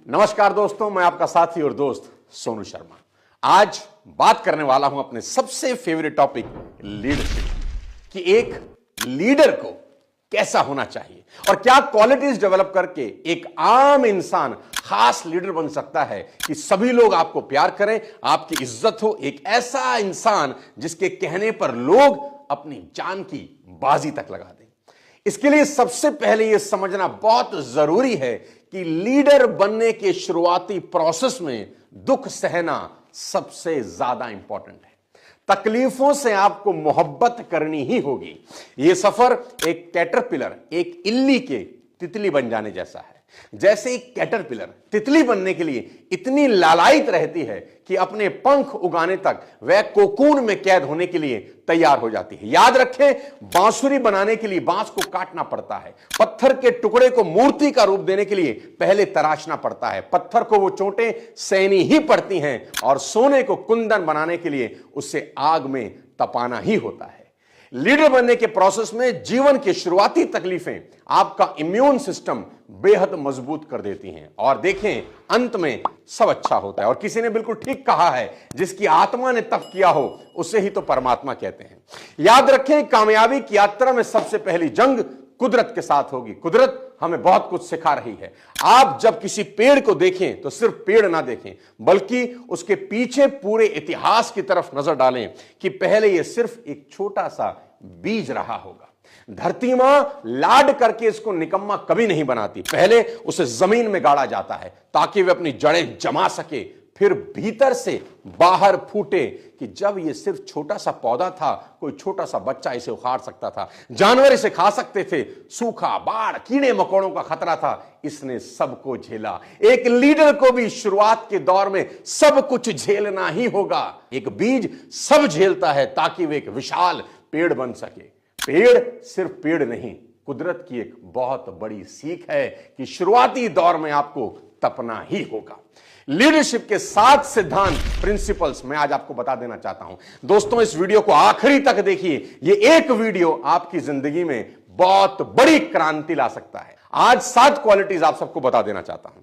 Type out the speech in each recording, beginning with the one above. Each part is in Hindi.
नमस्कार दोस्तों, मैं आपका साथी और दोस्त सोनू शर्मा। आज बात करने वाला हूं अपने सबसे फेवरेट टॉपिक लीडरशिप कि एक लीडर को कैसा होना चाहिए और क्या क्वालिटीज डेवलप करके एक आम इंसान खास लीडर बन सकता है कि सभी लोग आपको प्यार करें, आपकी इज्जत हो। एक ऐसा इंसान जिसके कहने पर लोग अपनी जान की बाजी तक लगा दें। इसके लिए सबसे पहले यह समझना बहुत जरूरी है कि लीडर बनने के शुरुआती प्रोसेस में दुख सहना सबसे ज्यादा इंपॉर्टेंट है। तकलीफों से आपको मोहब्बत करनी ही होगी। यह सफर एक कैटरपिलर, एक इल्ली के तितली बन जाने जैसा है। जैसे एक कैटरपिलर तितली बनने के लिए इतनी लालायित रहती है कि अपने पंख उगाने तक वह कोकून में कैद होने के लिए तैयार हो जाती है। याद रखें, बांसुरी बनाने के लिए बांस को काटना पड़ता है, पत्थर के टुकड़े को मूर्ति का रूप देने के लिए पहले तराशना पड़ता है, पत्थर को वो चोटें सहनी ही पड़ती हैं और सोने को कुंदन बनाने के लिए उसे आग में तपाना ही होता है। लीडर बनने के प्रोसेस में जीवन की शुरुआती तकलीफें आपका इम्यून सिस्टम बेहद मजबूत कर देती हैं और देखें, अंत में सब अच्छा होता है। और किसी ने बिल्कुल ठीक कहा है, जिसकी आत्मा ने तप किया हो उसे ही तो परमात्मा कहते हैं। याद रखें, कामयाबी की यात्रा में सबसे पहली जंग कुदरत के साथ होगी। कुदरत हमें बहुत कुछ सिखा रही है। आप जब किसी पेड़ को देखें तो सिर्फ पेड़ ना देखें, बल्कि उसके पीछे पूरे इतिहास की तरफ नजर डालें कि पहले यह सिर्फ एक छोटा सा बीज रहा होगा। धरती मां लाड करके इसको निकम्मा कभी नहीं बनाती। पहले उसे जमीन में गाड़ा जाता है ताकि वह अपनी जड़ें जमा सके, फिर भीतर से बाहर फूटे कि जब यह सिर्फ छोटा सा पौधा था, कोई छोटा सा बच्चा इसे उखाड़ सकता था, जानवर इसे खा सकते थे, सूखा, बाढ़, कीड़े मकोड़ों का खतरा था, इसने सबको झेला। एक लीडर को भी शुरुआत के दौर में सब कुछ झेलना ही होगा। एक बीज सब झेलता है ताकि वह एक विशाल पेड़ बन सके। पेड़ सिर्फ पेड़ नहीं, कुदरत की एक बहुत बड़ी सीख है कि शुरुआती दौर में आपको तपना ही होगा। लीडरशिप के 7 सिद्धांत, प्रिंसिपल्स मैं आज आपको बता देना चाहता हूं। दोस्तों, इस वीडियो को आखिरी तक देखिए। यह एक वीडियो आपकी जिंदगी में बहुत बड़ी क्रांति ला सकता है। आज 7 क्वालिटीज आप सबको बता देना चाहता हूं।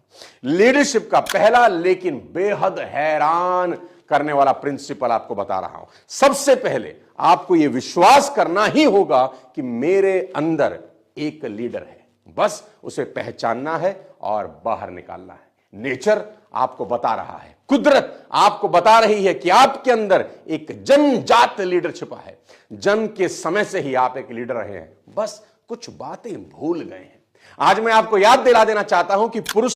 लीडरशिप का पहला लेकिन बेहद हैरान करने वाला प्रिंसिपल आपको बता रहा हूं। सबसे पहले आपको यह विश्वास करना ही होगा कि मेरे अंदर एक लीडर है, बस उसे पहचानना है और बाहर निकालना है। नेचर आपको बता रहा है, कुदरत आपको बता रही है कि आपके अंदर एक जन्मजात लीडर छिपा है। जन्म के समय से ही आप एक लीडर रहे हैं, बस कुछ बातें भूल गए हैं। आज मैं आपको याद दिला देना चाहता हूं कि पुरुष